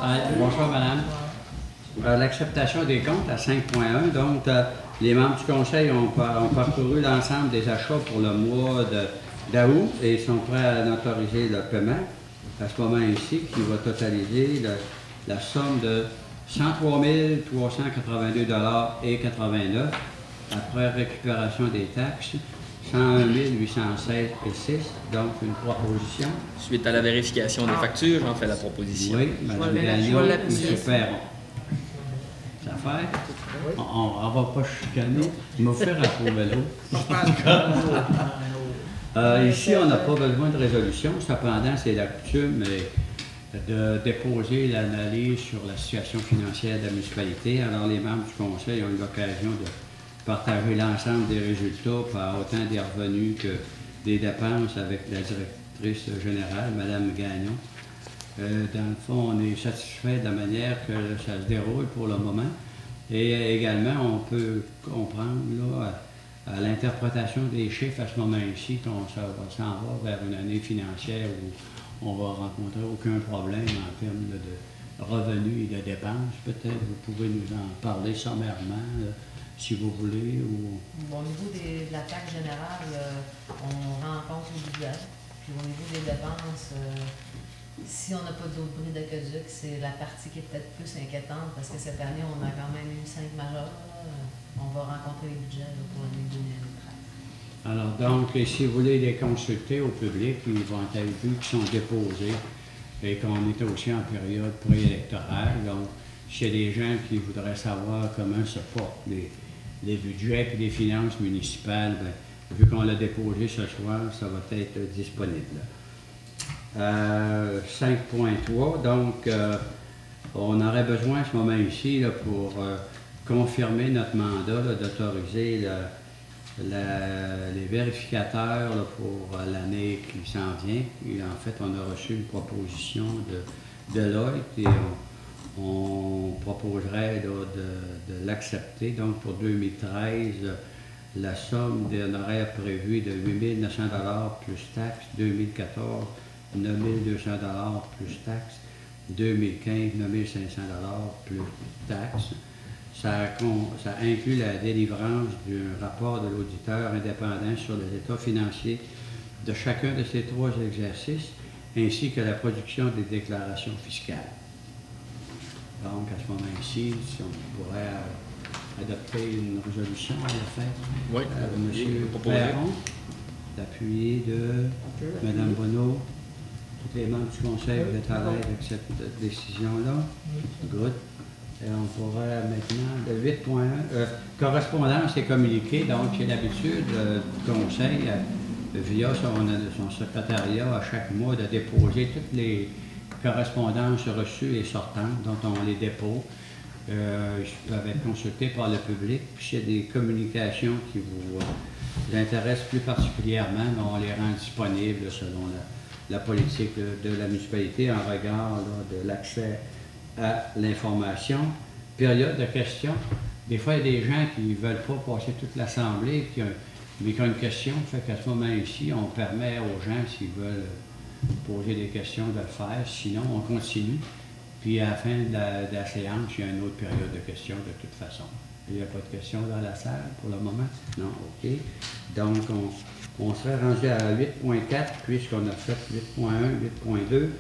Bonsoir, madame. L'acceptation des comptes à 5.1. Donc, les membres du conseil ont parcouru l'ensemble des achats pour le mois d'août et sont prêts à autoriser le paiement à ce moment ici, qui va totaliser la somme de 103 382,89 $, après récupération des taxes, 101 816,6 $. Donc, une proposition. Suite à la vérification des factures, j'en fais la proposition. Oui, Mme Gagnon, M. Perron. Ça fait? On ne va pas chicaner. Il m'a fait approuver l'eau. Ici, on n'a pas besoin de résolution. Cependant, c'est la coutume de déposer l'analyse sur la situation financière de la municipalité. Alors, les membres du conseil ont eu l'occasion de partager l'ensemble des résultats, par autant des revenus que des dépenses, avec la directrice générale, Mme Gagnon. Dans le fond, on est satisfait de la manière que ça se déroule pour le moment. Et également, on peut comprendre là, à l'interprétation des chiffres à ce moment-ci qu'on s'en va vers une année financière où on va rencontrer aucun problème en termes de revenus et de dépenses. Peut-être vous pouvez nous en parler sommairement, si vous voulez. Ou... Au niveau de la taxe générale, on rencontre le budget. Puis au niveau des dépenses, si on n'a pas d'autres bris d'aqueduc, c'est la partie qui est peut-être plus inquiétante parce que cette année, on a quand même eu 5 majeurs. On va rencontrer les budgets là, pour l'année 2013. Alors donc, si vous voulez les consulter au public, ils vont être vus qui sont déposés et qu'on est aussi en période préélectorale. Donc, s'il y a des gens qui voudraient savoir comment se portent les budgets et les finances municipales, bien, vu qu'on l'a déposé ce soir, ça va être disponible. 5.3, donc on aurait besoin à ce moment ici là, pour confirmer notre mandat d'autoriser les vérificateurs là, pour l'année qui s'en vient. Et en fait, on a reçu une proposition de Deloitte et on proposerait là, de l'accepter. Donc pour 2013, la somme d'honoraires prévus de 8 900 $ plus taxes, 2014, 9 200 $ plus taxes, 2015, 9 500 $ plus taxes. Ça inclut la délivrance d'un rapport de l'auditeur indépendant sur les états financiers de chacun de ces 3 exercices, ainsi que la production des déclarations fiscales. Donc, à ce moment-ci, si on pourrait adopter une résolution à la fin. Oui, M. Perron, d'appui de Mme Bonneau. Tous les membres du conseil, vous êtes à l'aise avec cette décision-là? Good. Et on pourrait maintenant, le 8.1, correspondance et communiqué, donc c'est l'habitude du conseil, via son secrétariat à chaque mois, de déposer toutes les correspondances reçues et sortantes, dont on les dépose. Ils peuvent être consultés par le public, puis s'il y a des communications qui vous intéressent plus particulièrement, on les rend disponibles selon la politique de la municipalité en regard là, de l'accès à l'information. Période de questions. Des fois, il y a des gens qui ne veulent pas passer toute l'Assemblée, mais qui ont une question, fait qu'à ce moment-ci, on permet aux gens, s'ils veulent poser des questions, de le faire. Sinon, on continue. Puis à la fin de la séance, il y a une autre période de questions de toute façon. Il n'y a pas de questions dans la salle pour le moment? Non, OK. Donc, on serait rendu à 8.4 puisqu'on a fait 8.1, 8.2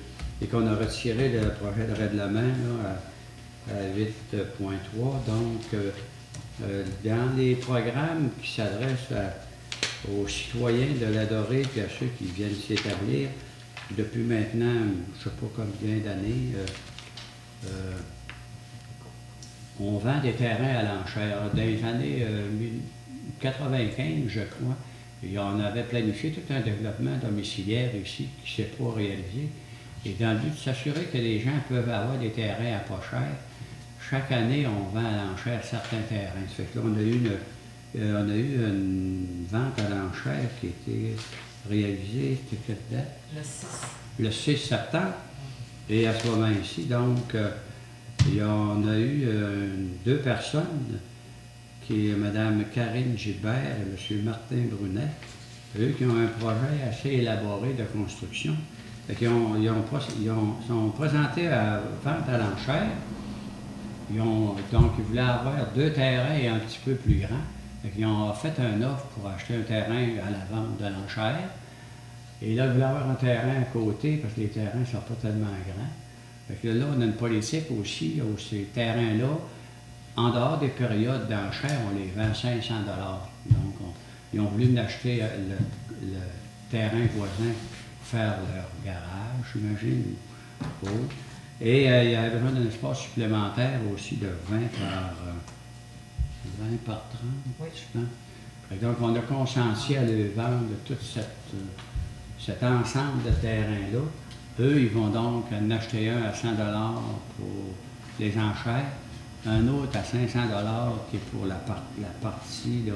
et qu'on a retiré le projet de règlement là, à 8.3. Donc, dans les programmes qui s'adressent aux citoyens de l'Adoré et à ceux qui viennent s'établir, depuis maintenant, je ne sais pas combien d'années, on vend des terrains à l'enchère. Dans les années 95, je crois, et on avait planifié tout un développement domiciliaire ici qui ne s'est pas réalisé. Et dans le but de s'assurer que les gens peuvent avoir des terrains à pas cher, chaque année, on vend à l'enchère certains terrains. Ça fait que là, on a eu une vente à l'enchère qui a été réalisée, c'était quelle date? Le 6 septembre. Et à ce moment-ci, donc, on a eu 2 personnes, qui est Mme Karine Gilbert et M. Martin Brunet, eux qui ont un projet assez élaboré de construction. Sont présentés à vente à l'enchère. Donc, ils voulaient avoir 2 terrains et un petit peu plus grands. Ils ont fait un offre pour acheter un terrain à la vente de l'enchère. Et là, ils voulaient avoir un terrain à côté parce que les terrains ne sont pas tellement grands. Fait que là, on a une politique aussi, où ces terrains-là, en dehors des périodes d'enchère, on les vend 500 $. Donc, ils ont voulu acheter le terrain voisin pour faire leur garage, j'imagine, ou autre. Et il y avait besoin d'un espace supplémentaire aussi de 20 par 30, Oui. je pense. Fait que donc, on a consenti à leur vendre tout cet ensemble de terrains-là. Eux, ils vont donc en acheter un à 100 $ pour les enchères, un autre à 500 $ qui est pour la partie là,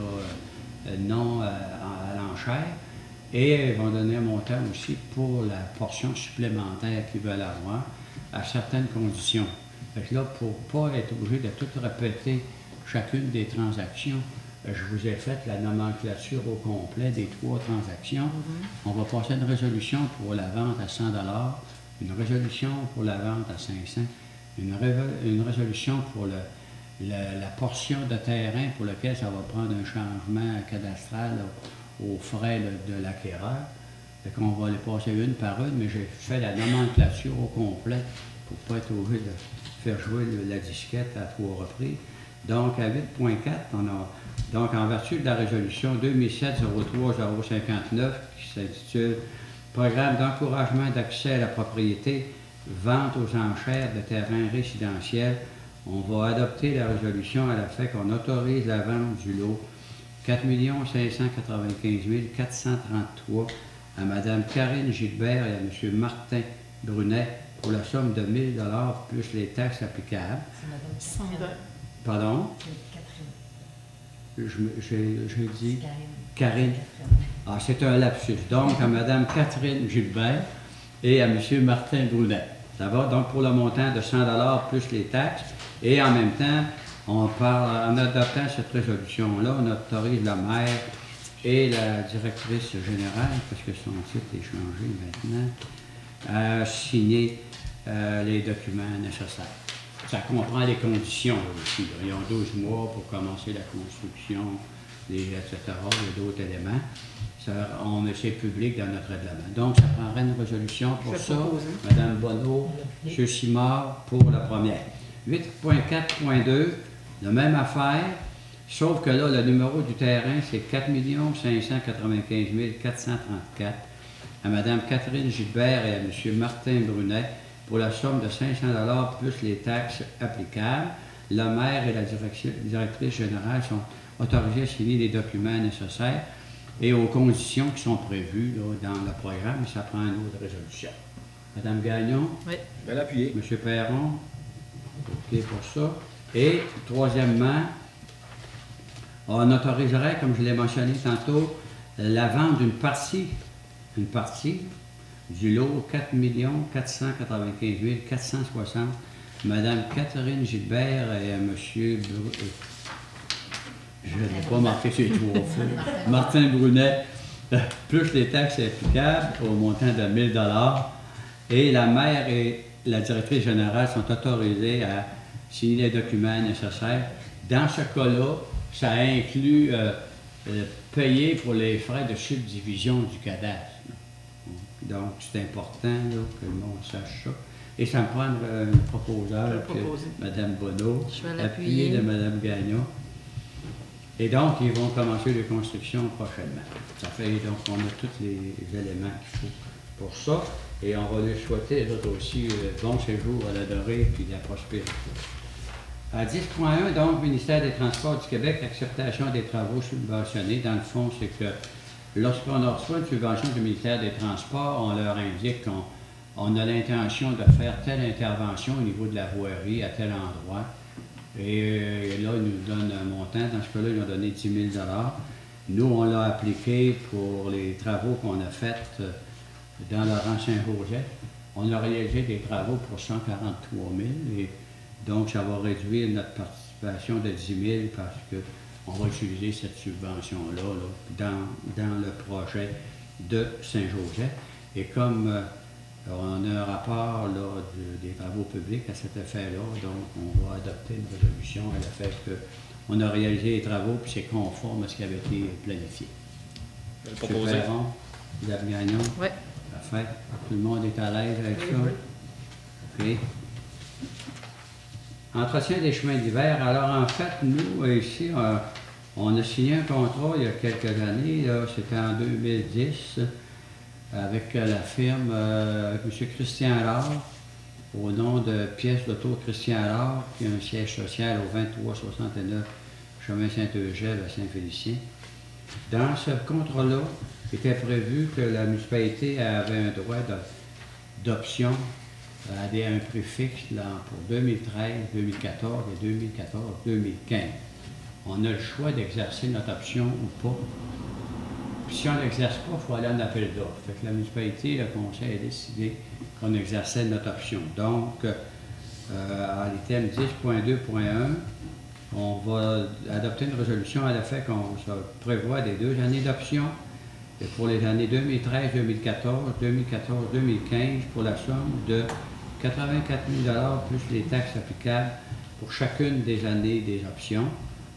non à l'enchère, et ils vont donner un montant aussi pour la portion supplémentaire qu'ils veulent avoir à certaines conditions. Fait que là, pour ne pas être obligé de tout répéter chacune des transactions, je vous ai fait la nomenclature au complet des 3 transactions. On va passer une résolution pour la vente à 100 $, une résolution pour la vente à 500, une résolution pour la portion de terrain pour laquelle ça va prendre un changement cadastral aux frais de l'acquéreur. Fait qu'on va les passer une par une, mais j'ai fait la nomenclature au complet pour ne pas être obligé de faire jouer la disquette à 3 reprises. Donc, à 8.4, on a, donc en vertu de la résolution 2007-03-059 qui s'intitule « Programme d'encouragement d'accès à la propriété, vente aux enchères de terrains résidentiels », on va adopter la résolution à la fin qu'on autorise la vente du lot 4 595 433 à Mme Karine Gilbert et à M. Martin Brunet pour la somme de 1 000 $ plus les taxes applicables. C'est Mme Catherine. Pardon? C'est Catherine. J'ai dit Karine. Karine. Ah, c'est un lapsus. Donc, à Mme Catherine Gilbert et à M. Martin Brunet. Ça va donc pour le montant de 100 $ plus les taxes. Et en même temps, on parle, en adoptant cette résolution-là, on autorise la maire et la directrice générale, parce que son titre est changé maintenant, à signer les documents nécessaires. Ça comprend les conditions là, aussi. Là. Ils ont 12 mois pour commencer la construction, etc. Il y a d'autres éléments. C'est public dans notre règlement. Donc, ça prendrait une résolution pour ça. Mme Bonneau, M. Simard pour la première. 8.4.2, la même affaire, sauf que là, le numéro du terrain, c'est 4 595 434 à Mme Catherine Gilbert et à M. Martin Brunet pour la somme de 500 $ plus les taxes applicables. Le maire et la directrice générale sont autorisés à signer les documents nécessaires et aux conditions qui sont prévues là, dans le programme. Ça prend une autre résolution. Mme Gagnon? Oui. Bien appuyé. M. Perron? OK pour ça. Et, troisièmement, on autoriserait, comme je l'ai mentionné tantôt, la vente d'une partie du lot 4 495 460, Mme Catherine Gilbert et à M. Je n'ai pas marqué ces 3 fois. Martin Brunet, plus les taxes applicables au montant de 1 000 $. Et la maire et la directrice générale sont autorisées à signer les documents nécessaires. Dans ce cas-là, ça inclut payer pour les frais de subdivision du cadastre. Donc, c'est important là, que le monde sache ça. Et ça me prend une proposeur, Mme Bonneau, appuyée de Mme Gagnon. Et donc, ils vont commencer les constructions prochainement. Ça fait donc, on a tous les éléments qu'il faut pour ça. Et on va lui souhaiter, les autres aussi, bon séjour à la dorée et puis de la prospérité. À 10.1, donc, ministère des Transports du Québec, acceptation des travaux subventionnés. Dans le fond, c'est que lorsqu'on reçoit une subvention du ministère des Transports, on leur indique qu'on a l'intention de faire telle intervention au niveau de la voirie à tel endroit. Et là, ils nous donnent un montant. Dans ce cas-là, ils ont donné 10 000 $. Nous, on l'a appliqué pour les travaux qu'on a faits dans Laurent-Saint-Joseph. On a réalisé des travaux pour 143 000 et donc ça va réduire notre participation de 10 000 parce qu'on va utiliser cette subvention-là là, dans le projet de Saint-Joseph. Et comme Alors, on a un rapport là, des travaux publics à cet effet-là, donc on va adopter une résolution à l'effet qu'on a réalisé les travaux puis c'est conforme à ce qui avait été planifié. Je vais le proposer. Perron, Mme Gagnon. Oui. Parfait. Tout le monde est à l'aise avec ça? OK. Entretien des chemins d'hiver. Alors, en fait, nous, ici, on a signé un contrat il y a quelques années, c'était en 2010, avec la firme, avec M. Christian Allard, au nom de Pièces d'Auto Christian Allard, qui a un siège social au 2369 chemin Saint-Eugène à Saint-Félicien. Dans ce contrat-là, il était prévu que la municipalité avait un droit d'option à un prix fixe là, pour 2013, 2014 et 2014-2015. On a le choix d'exercer notre option ou pas. Puis si on n'exerce pas, il faut aller en appel d'offres. Fait que la municipalité, le conseil a décidé qu'on exerçait notre option. Donc, à l'item 10.2.1, on va adopter une résolution à l'effet qu'on se prévoit des 2 années d'option. Et pour les années 2013-2014, 2014-2015, pour la somme de 84 000 $ plus les taxes applicables pour chacune des années des options.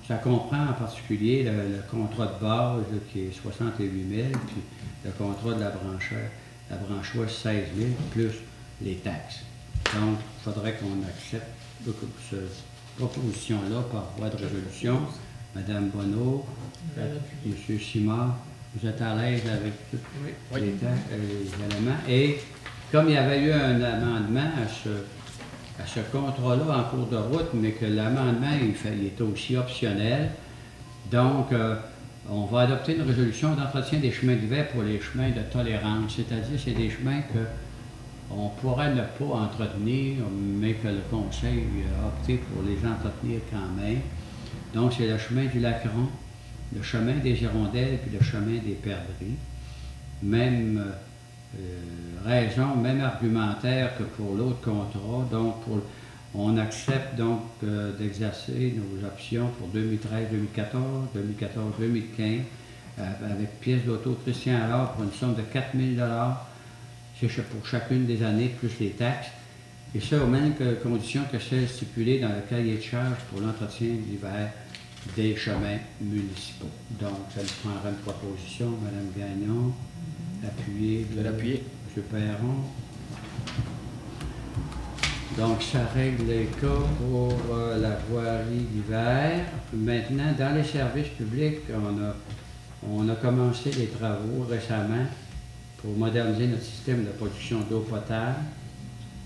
Ça comprend en particulier le contrat de base là, qui est 68 000, puis le contrat de la branche ouest 16 000, plus les taxes. Donc, il faudrait qu'on accepte cette proposition-là par voie de résolution. Madame Bonneau, M. Simard, vous êtes à l'aise avec tous les éléments. Et comme il y avait eu un amendement à ce contrat-là en cours de route, mais que l'amendement il était aussi optionnel, donc on va adopter une résolution d'entretien des chemins d'hiver pour les chemins de tolérance, c'est-à-dire c'est des chemins qu'on pourrait ne pas entretenir, mais que le conseil a opté pour les entretenir quand même. Donc c'est le chemin du Lacron, le chemin des Hirondelles puis le chemin des Perdrix. Même raison, même argumentaire que pour l'autre contrat. Donc, on accepte donc d'exercer nos options pour 2013-2014, 2014-2015, avec pièces d'auto Christian Allard pour une somme de 4 000 $. C'est pour chacune des années, plus les taxes. Et ça, aux mêmes conditions que celles stipulées dans le cahier de charges pour l'entretien d'hiver des chemins municipaux. Donc, ça nous prendra une proposition, Mme Gagnon, appuyée de M. Perron. Donc, ça règle les cas pour la voirie d'hiver. Maintenant, dans les services publics, on a commencé les travaux récemment pour moderniser notre système de production d'eau potable.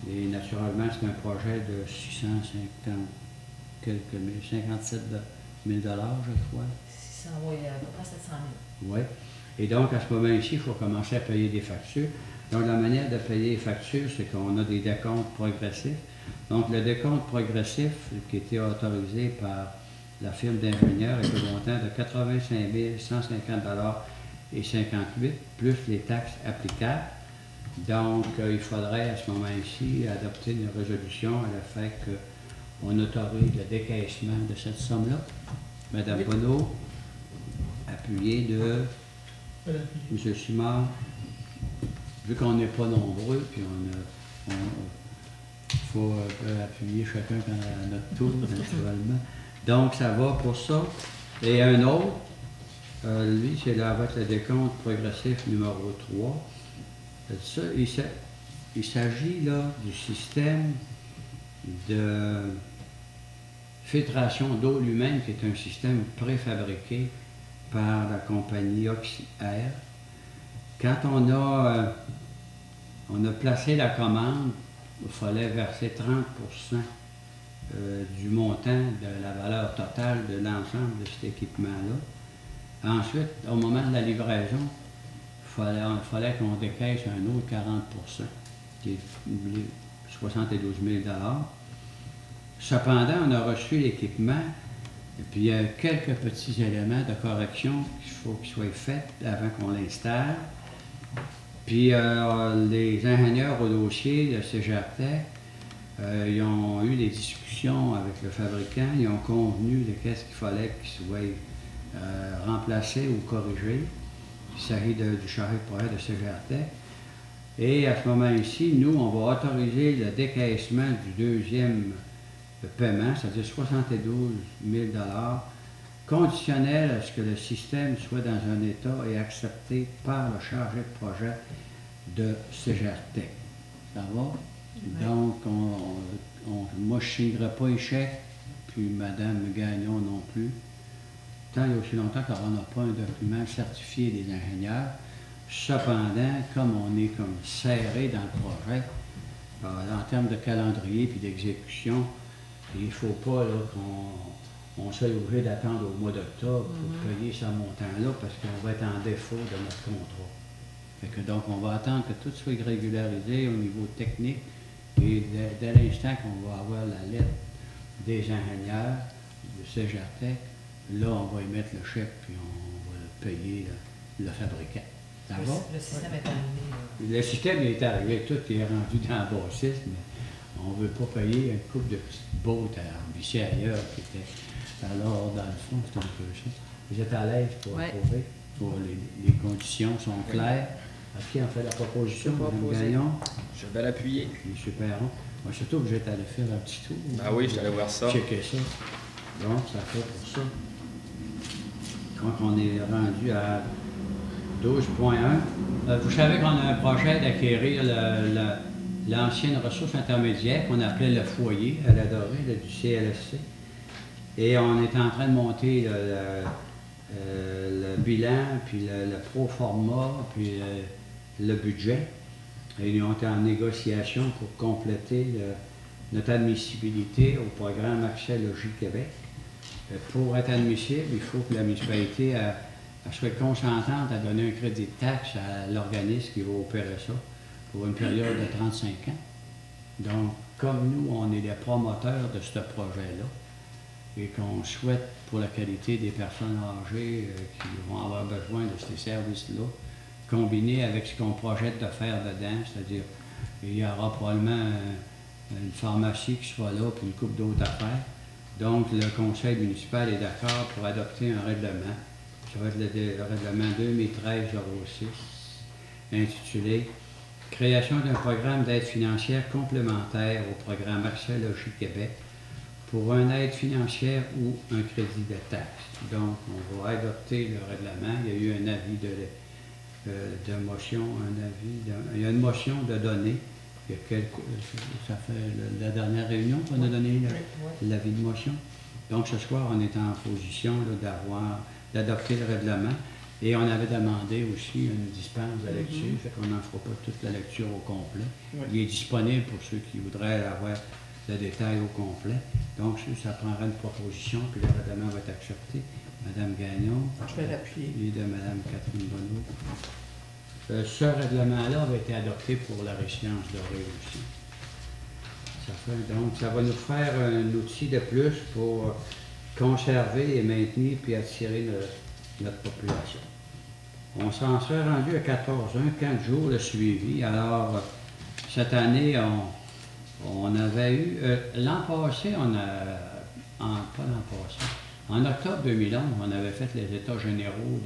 Et naturellement, c'est un projet de 650 quelques mille, 57 000 $, je crois. 600, oui, à peu près 700 000. Oui. Et donc, à ce moment-ci, il faut commencer à payer des factures. Donc, la manière de payer les factures, c'est qu'on a des décomptes progressifs. Donc, le décompte progressif qui était autorisé par la firme d'ingénieurs est au montant de 85 150 $ et 58, plus les taxes applicables. Donc, il faudrait à ce moment-ci adopter une résolution à l'effet qu'on autorise le décaissement de cette somme-là. Madame Bonneau, appuyée de M. Simard. Vu qu'on n'est pas nombreux, puis il faut appuyer chacun à notre tour, naturellement. Donc, ça va pour ça. Et un autre, lui, c'est là avec le décompte progressif numéro 3. Ça, il s'agit là du système de filtration d'eau lui-même, qui est un système préfabriqué par la compagnie Oxy-Air. Quand on a placé la commande, il fallait verser 30% du montant de la valeur totale de l'ensemble de cet équipement-là. Ensuite, au moment de la livraison, il fallait qu'on décaisse un autre 40%, qui est 72 000 $. Cependant, on a reçu l'équipement, et puis il y a quelques petits éléments de correction qu'il faut qu'ils soient faits avant qu'on l'installe. Puis les ingénieurs au dossier de CGRTech, ils ont eu des discussions avec le fabricant, ils ont convenu de qu'est-ce qu'il fallait qu'il soit remplacé ou corrigé. Il s'agit du charrette de CGRTech. Et à ce moment-ci, nous, on va autoriser le décaissement du deuxième paiement, c'est-à-dire 72 000 conditionnel à ce que le système soit dans un état et accepté par le chargé de projet de CGRTEC. Ça va? Oui. Donc, moi, je ne signerai pas un chèque, puis Mme Gagnon non plus, tant et aussi longtemps qu'on n'a pas un document certifié des ingénieurs. Cependant, comme on est comme serré dans le projet, en termes de calendrier puis d'exécution, il ne faut pas qu'on soit obligé d'attendre au mois d'octobre pour payer ce montant-là parce qu'on va être en défaut de notre contrat. Fait que donc, on va attendre que tout soit régularisé au niveau technique et dès l'instant qu'on va avoir la lettre des ingénieurs de CGRTEC, là, on va émettre le chèque puis on va payer le fabricant. Ça va? Le système est arrivé. Le système est arrivé, tout est rendu dans la bassiste, mais on ne veut pas payer une couple de petites bottes à visser ailleurs qui étaient. Alors, dans le fond, c'est un peu ça. Vous êtes à l'aise pour approuver? Pour les conditions sont claires. À qui en fait la proposition, Mme Gagnon? Je vais l'appuyer. Super. Moi, surtout que j'étais allé faire un petit tour. Ah oui, je suis allé voir ça. Checker ça. Donc, ça fait pour ça. Donc, on est rendu à 12.1. Vous savez qu'on a un projet d'acquérir l'ancienne ressource intermédiaire qu'on appelait le foyer à la Dorée du CLSC. Et on est en train de monter le bilan, puis le pro-forma, puis le budget. Et nous sommes en négociation pour compléter notre admissibilité au programme Accès Logis Québec. Pour être admissible, il faut que la municipalité soit consentante à donner un crédit de taxe à l'organisme qui va opérer ça pour une période de 35 ans. Donc, comme nous, on est les promoteurs de ce projet-là et qu'on souhaite, pour la qualité des personnes âgées qui vont avoir besoin de ces services-là, combiné avec ce qu'on projette de faire dedans, c'est-à-dire il y aura probablement une pharmacie qui soit là, puis une couple d'autres affaires. Donc, le conseil municipal est d'accord pour adopter un règlement. Ça va être le règlement 2013-06, intitulé « Création d'un programme d'aide financière complémentaire au programme Accès Logis Québec pour une aide financière ou un crédit de taxe. » Donc, on va adopter le règlement. Il y a eu un avis de motion, il y a une motion de donner. Ça fait la dernière réunion qu'on a donné l'avis de motion. Donc, ce soir, on est en position d'adopter le règlement. Et on avait demandé aussi une dispense de lecture, fait qu'on n'en fera pas toute la lecture au complet. Oui. Il est disponible pour ceux qui voudraient avoir le détail au complet. Donc, ça prendra une proposition, puis le règlement va être accepté. Mme Gagnon. Je vais l'appuyer. Et de Mme Catherine Bonneau. Ce règlement-là avait été adopté pour la résidence dorée aussi. Donc, ça va nous faire un outil de plus pour conserver et maintenir puis attirer notre population. On s'en serait rendu à 14-1, 4 jours le suivi. Alors, cette année, on avait eu... l'an passé, pas l'an passé, en octobre 2011, on avait fait les états généraux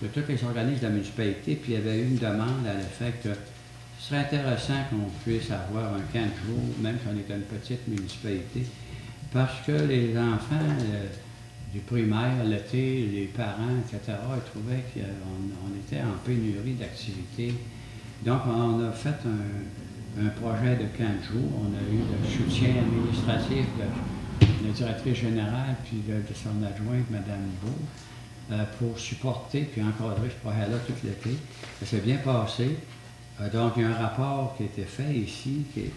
de tous les organismes de la municipalité, puis il y avait eu une demande à l'effet que ce serait intéressant qu'on puisse avoir un 15 jours, même si on est une petite municipalité, parce que les enfants du primaire, l'été, les parents, etc., ils trouvaient qu'on était en pénurie d'activités. Donc, on a fait un projet de 15 jours. On a eu le soutien administratif de la directrice générale, puis de son adjointe, Mme Beau, pour supporter puis encadrer ce projet-là tout l'été. Ça s'est bien passé. Donc, il y a un rapport qui a été fait ici, qui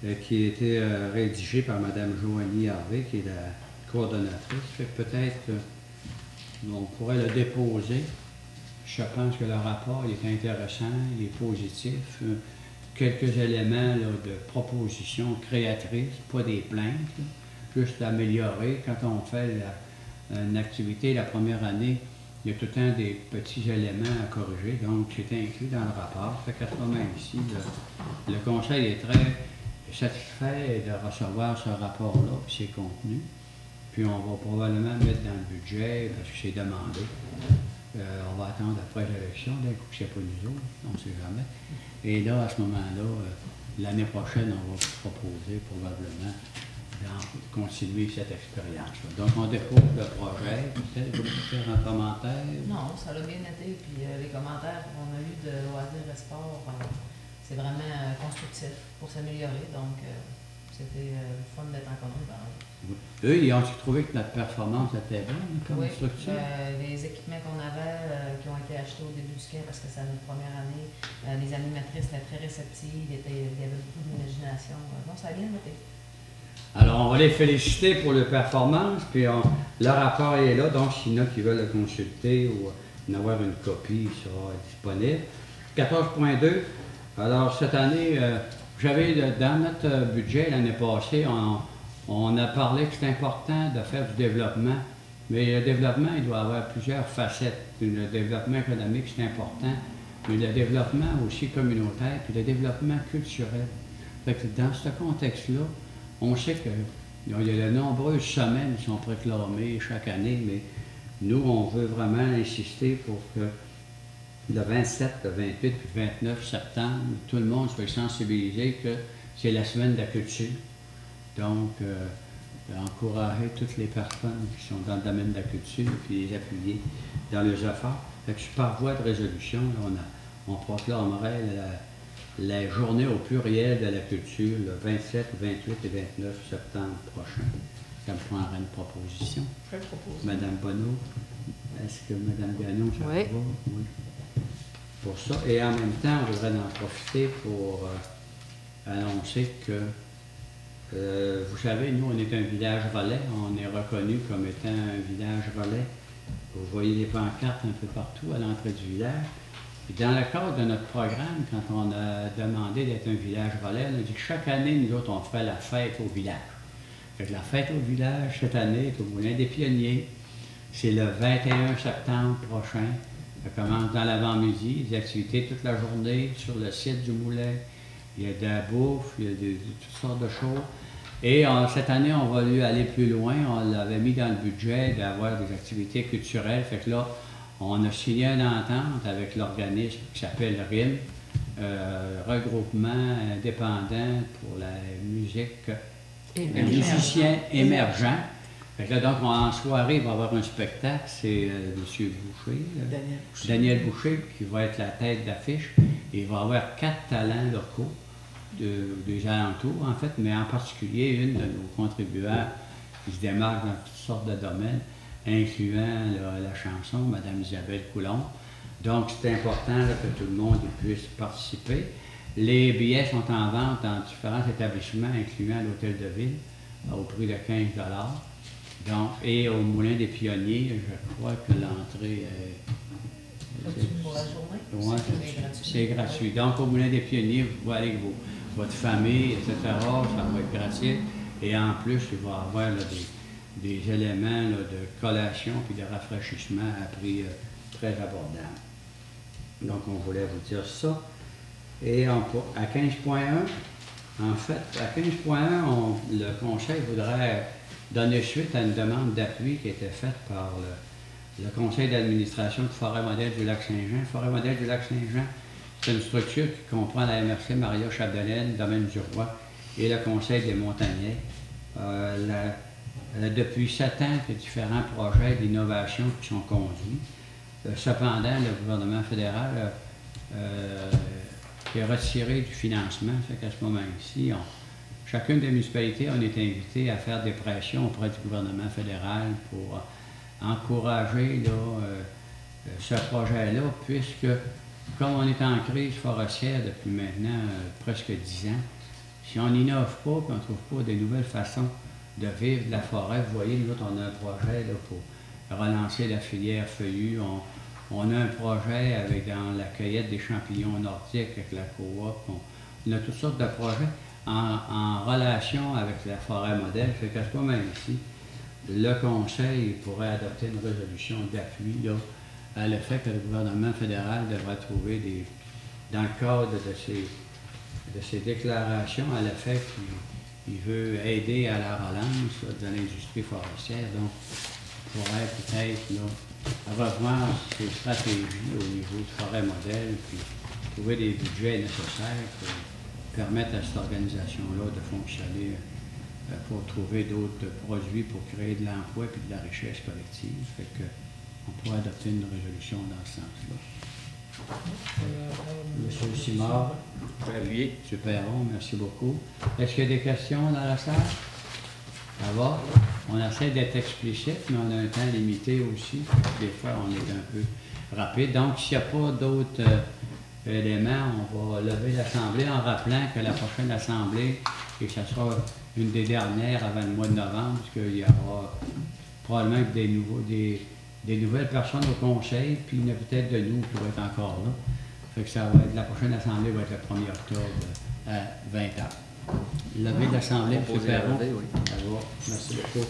a été rédigé par Mme Joanie Harvey, qui est la coordonnatrice. Fait que peut-être on pourrait le déposer. Je pense que le rapport il est intéressant, il est positif. Quelques éléments là, de propositions créatrices, pas des plaintes, là, juste d'améliorer. Quand on fait une activité la première année, il y a tout le temps des petits éléments à corriger, donc c'est inclus dans le rapport. Fait qu'à ce moment-ci, le conseil est très satisfait de recevoir ce rapport-là et ses contenus. Puis on va probablement mettre dans le budget parce que c'est demandé. On va attendre après l'élection, d'un coup, c'est pas nous autres, on ne sait jamais. Et là, à ce moment-là, l'année prochaine, on va vous proposer probablement de continuer cette expérience-là. Donc, on découvre le projet. Peut-être vous voulez faire un commentaire? Non, ça l'a bien été. Puis les commentaires qu'on a eus de Loisirs et Sport, c'est vraiment constructif pour s'améliorer. Donc, c'était fun d'être en contrebande. Oui. Eux, ils ont trouvé que notre performance était bonne comme structure? Les équipements qu'on avait, qui ont été achetés au début du camp, parce que c'est notre première année, les animatrices étaient très réceptives, il y avait beaucoup d'imagination. Donc, ça a bien été. Alors, on va les féliciter pour leur performance, puis le rapport est là, donc s'il y en a qui veulent le consulter ou en avoir une copie, il sera disponible. 14.2, alors cette année, dans notre budget l'année passée, on a parlé que c'est important de faire du développement, mais le développement, il doit avoir plusieurs facettes. Le développement économique, c'est important, mais le développement aussi communautaire, puis le développement culturel. Fait que dans ce contexte-là, on sait qu'il y a de nombreuses semaines qui sont proclamées chaque année, mais nous, on veut vraiment insister pour que le 27, le 28 puis le 29 septembre, tout le monde soit sensibilisé que c'est la semaine de la culture. Donc, encourager toutes les personnes qui sont dans le domaine de la culture puis les appuyer dans leurs efforts. Fait que par voie de résolution, là, on proclamerait la journée au pluriel de la culture le 27, 28 et 29 septembre prochain. Ça me prendrait une proposition. Je propose. Madame Bonneau, est-ce que Madame Gagnon, ça Oui. va? Oui. Pour ça. Et en même temps, on voudrait en profiter pour annoncer que, vous savez, nous, on est un village relais. On est reconnu comme étant un village relais. Vous voyez les pancartes un peu partout à l'entrée du village. Et dans le cadre de notre programme, quand on a demandé d'être un village relais, on a dit que chaque année, nous autres, on ferait la fête au village. Fait que la fête au village, cette année, est au Moulin des Pionniers. C'est le 21 septembre prochain. Ça commence dans l'avant-midi, des activités toute la journée sur le site du moulin. Il y a de la bouffe, il y a toutes sortes de choses. Et cette année, on va aller plus loin. On l'avait mis dans le budget d'avoir des activités culturelles. Fait que là, on a signé une entente avec l'organisme qui s'appelle RIM, Regroupement indépendant pour la musique, les musiciens émergents. Fait que là, donc, en soirée, il va y avoir un spectacle, c'est M. Boucher, Daniel Boucher, qui va être la tête d'affiche. Et il va y avoir 4 talents locaux des alentours, en fait, mais en particulier une de nos contributeurs qui se démarque dans toutes sortes de domaines, incluant la chanson, Mme Isabelle Coulon. Donc, c'est important là, que tout le monde puisse participer. Les billets sont en vente dans différents établissements, incluant l'Hôtel de Ville, au prix de 15 $. Donc, et au Moulin des Pionniers, je crois que l'entrée est... Pour la journée? Ouais, c'est gratuit. Donc, au Moulin des Pionniers, vous pouvez aller avec votre famille, etc. Ça va être gratuit. Et en plus, il va y avoir là, des éléments là, de collation et de rafraîchissement à prix très abordable. Donc, on voulait vous dire ça. Et à 15.1, en fait, à 15.1, le Conseil voudrait donner suite à une demande d'appui qui a été faite par le Conseil d'administration de Forêt modèle du Lac-Saint-Jean. Forêt modèle du Lac-Saint-Jean, c'est une structure qui comprend la MRC Maria Chapdelaine, Domaine du Roi et le Conseil des Montagnais. Depuis 7 ans, il y a différents projets d'innovation qui sont conduits. Cependant, le gouvernement fédéral qui a retiré du financement, fait qu'à ce moment-ci, chacune des municipalités, on est invité à faire des pressions auprès du gouvernement fédéral pour encourager ce projet-là, puisque comme on est en crise forestière depuis maintenant presque 10 ans, si on n'innove pas et on ne trouve pas des nouvelles façons de vivre de la forêt, vous voyez, nous autres, on a un projet là, pour relancer la filière feuillue. On a un projet dans la cueillette des champignons nordiques avec la coop. On a toutes sortes de projets en relation avec la forêt modèle. Fait qu'à ce moment-ci, le Conseil pourrait adopter une résolution d'appui à le fait que le gouvernement fédéral devrait trouver dans le cadre de ses déclarations, à le fait qu'il veut aider à la relance de l'industrie forestière. Donc, pourrait peut-être là, revoir ses stratégies au niveau du forêt modèle, puis trouver des budgets nécessaires pour permettre à cette organisation-là de fonctionner, pour trouver d'autres produits pour créer de l'emploi et de la richesse collective. Fait que on pourrait adopter une résolution dans ce sens-là. Monsieur Simard. Je vais appuyer. M. Perron, merci beaucoup. Est-ce qu'il y a des questions dans la salle? Ça va? On essaie d'être explicite, mais on a un temps limité aussi. Des fois, on est un peu rapide. Donc, s'il n'y a pas d'autres éléments, on va lever l'Assemblée en rappelant que la prochaine Assemblée, et ce sera une des dernières avant le mois de novembre, parce qu'il y aura probablement des nouvelles personnes au Conseil, puis il y en a peut-être de nous qui vont être encore là. Fait que ça va être, la prochaine Assemblée va être le 1er octobre à 20h. Lever l'Assemblée, M. Perron. Oui. Ça va. Merci beaucoup.